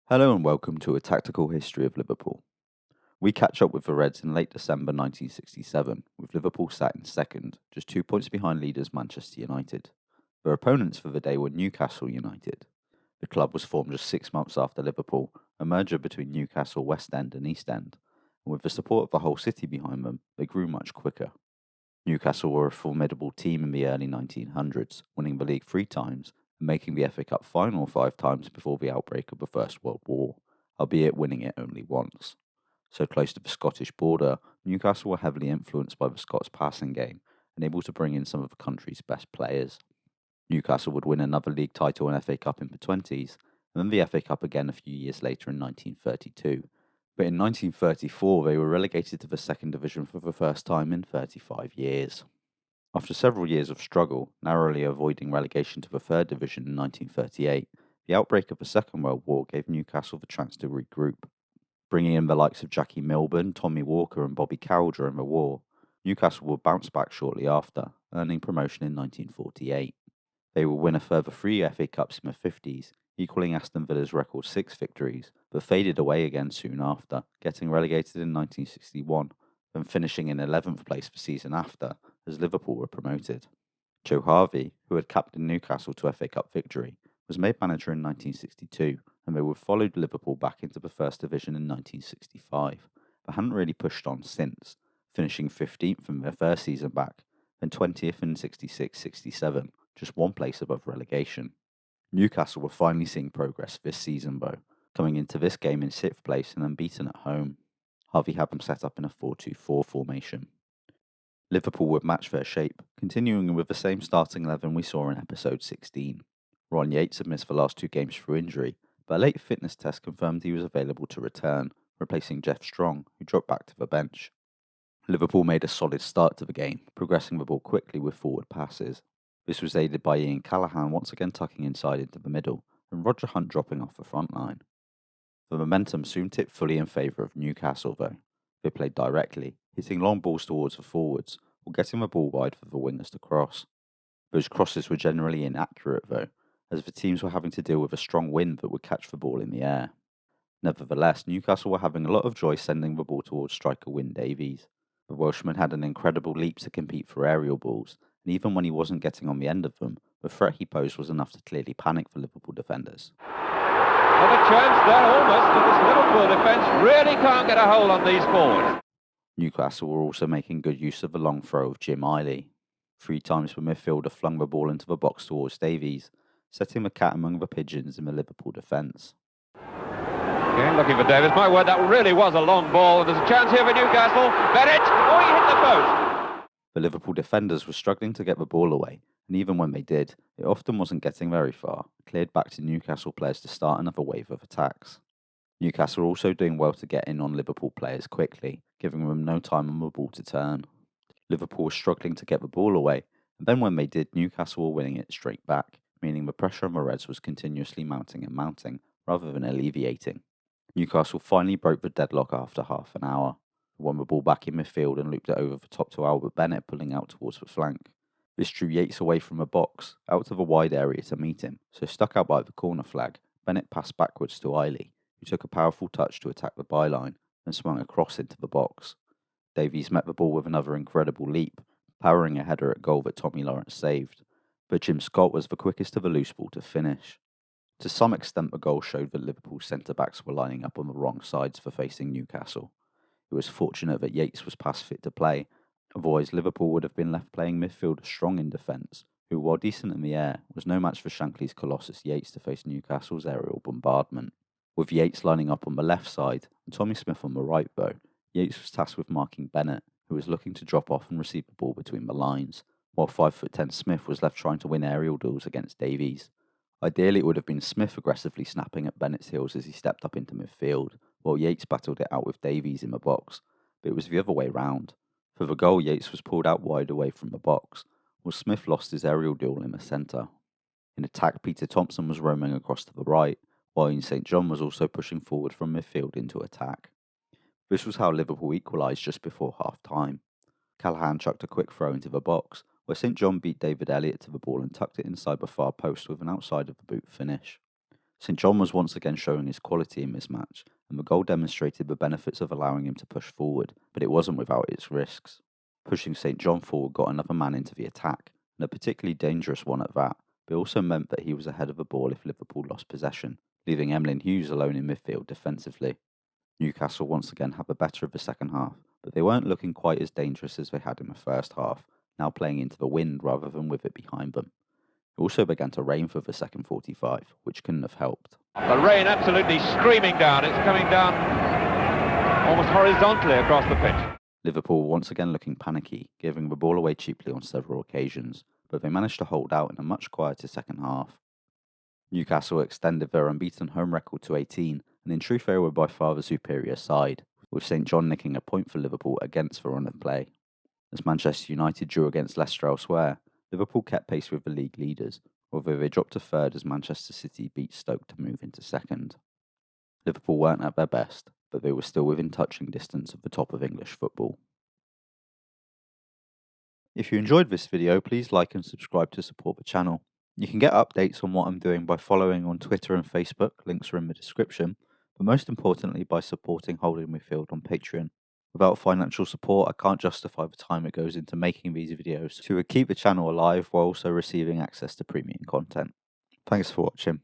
Hello and welcome to a tactical history of Liverpool. We catch up with the Reds in late December 1967, with Liverpool sat in second, just 2 points behind leaders Manchester United. Their opponents for the day were Newcastle United. The club was formed just 6 months after Liverpool, a merger between Newcastle West End and East End, and with the support of the whole city behind them, they grew much quicker. Newcastle were a formidable team in the early 1900s, winning the league 3 times and making the FA Cup final 5 times before the outbreak of the First World War, albeit winning it only once. So close to the Scottish border, Newcastle were heavily influenced by the Scots passing game and able to bring in some of the country's best players. Newcastle would win another league title and FA Cup in the 20s, and then the FA Cup again a few years later in 1932. But in 1934, they were relegated to the second division for the first time in 35 years. After several years of struggle, narrowly avoiding relegation to the third division in 1938, the outbreak of the Second World War gave Newcastle the chance to regroup. Bringing in the likes of Jackie Milburn, Tommy Walker and Bobby Cowell during the war, Newcastle would bounce back shortly after, earning promotion in 1948. They would win a further 3 FA Cups in the 50s, equalling Aston Villa's record 6 victories, but faded away again soon after, getting relegated in 1961, then finishing in 11th place the season after, as Liverpool were promoted. Joe Harvey, who had captained Newcastle to FA Cup victory, was made manager in 1962, and they would followed Liverpool back into the First Division in 1965, but hadn't really pushed on since, finishing 15th in their first season back, then 20th in 66-67, just 1 place above relegation. Newcastle were finally seeing progress this season though, coming into this game in 6th place and unbeaten at home. Harvey had them set up in a 4-2-4 formation. Liverpool would match their shape, continuing with the same starting 11 we saw in episode 16. Ron Yates had missed the last 2 games through injury, but a late fitness test confirmed he was available to return, replacing Jeff Strong, who dropped back to the bench. Liverpool made a solid start to the game, progressing the ball quickly with forward passes. This was aided by Ian Callaghan once again tucking inside into the middle, and Roger Hunt dropping off the front line. The momentum soon tipped fully in favour of Newcastle though. They played directly, hitting long balls towards the forwards, or getting the ball wide for the wingers to cross. Those crosses were generally inaccurate though, as the teams were having to deal with a strong wind that would catch the ball in the air. Nevertheless, Newcastle were having a lot of joy sending the ball towards striker Wyn Davies. The Welshman had an incredible leap to compete for aerial balls, and even when he wasn't getting on the end of them, the threat he posed was enough to clearly panic the Liverpool defenders. Well, a chance there almost, but this Liverpool defence really can't get a hold on these forwards. Newcastle were also making good use of the long throw of Jim Eiley. 3 times the midfielder flung the ball into the box towards Davies, setting the cat among the pigeons in the Liverpool defence. Again, looking for Davis. My word, that really was a long ball. There's a chance here for Newcastle. Bennett! Oh, he hit the post! The Liverpool defenders were struggling to get the ball away, and even when they did, it often wasn't getting very far, cleared back to Newcastle players to start another wave of attacks. Newcastle were also doing well to get in on Liverpool players quickly, giving them no time on the ball to turn. Liverpool was struggling to get the ball away, and then when they did, Newcastle were winning it straight back, meaning the pressure on the Reds was continuously mounting and mounting, rather than alleviating. Newcastle finally broke the deadlock after half an hour, won the ball back in midfield and looped it over the top to Albert Bennett pulling out towards the flank. This drew Yates away from the box, out to the wide area to meet him, so stuck out by the corner flag, Bennett passed backwards to Eiley, who took a powerful touch to attack the byline and swung across into the box. Davies met the ball with another incredible leap, powering a header at goal that Tommy Lawrence saved, but Jim Scott was the quickest of a loose ball to finish. To some extent, the goal showed that Liverpool's centre-backs were lining up on the wrong sides for facing Newcastle. It was fortunate that Yates was past fit to play, otherwise Liverpool would have been left playing midfield strong in defence, who, while decent in the air, was no match for Shankly's Colossus Yates to face Newcastle's aerial bombardment. With Yates lining up on the left side and Tommy Smith on the right though, Yates was tasked with marking Bennett, who was looking to drop off and receive the ball between the lines, while 5'10" Smith was left trying to win aerial duels against Davies. Ideally, it would have been Smith aggressively snapping at Bennett's heels as he stepped up into midfield, while Yates battled it out with Davies in the box, but it was the other way round. For the goal, Yates was pulled out wide away from the box, while Smith lost his aerial duel in the centre. In attack, Peter Thompson was roaming across to the right, while Ian St John was also pushing forward from midfield into attack. This was how Liverpool equalised just before half-time. Callaghan chucked a quick throw into the box, where St John beat David Elliott to the ball and tucked it inside the far post with an outside of the boot finish. St John was once again showing his quality in this match, and the goal demonstrated the benefits of allowing him to push forward, but it wasn't without its risks. Pushing St John forward got another man into the attack, and a particularly dangerous one at that, but it also meant that he was ahead of the ball if Liverpool lost possession, leaving Emlyn Hughes alone in midfield defensively. Newcastle once again had the better of the second half, but they weren't looking quite as dangerous as they had in the first half, now playing into the wind rather than with it behind them. It also began to rain for the second 45, which couldn't have helped. The rain absolutely screaming down. It's coming down almost horizontally across the pitch. Liverpool once again looking panicky, giving the ball away cheaply on several occasions, but they managed to hold out in a much quieter second half. Newcastle extended their unbeaten home record to 18, and in truth they were by far the superior side, with St John nicking a point for Liverpool against the run of play. As Manchester United drew against Leicester elsewhere, Liverpool kept pace with the league leaders, although they dropped to third as Manchester City beat Stoke to move into second. Liverpool weren't at their best, but they were still within touching distance of the top of English football. If you enjoyed this video, please like and subscribe to support the channel. You can get updates on what I'm doing by following on Twitter and Facebook, links are in the description, but most importantly by supporting Holding Midfield on Patreon. Without financial support, I can't justify the time it goes into making these videos to keep the channel alive while also receiving access to premium content. Thanks for watching.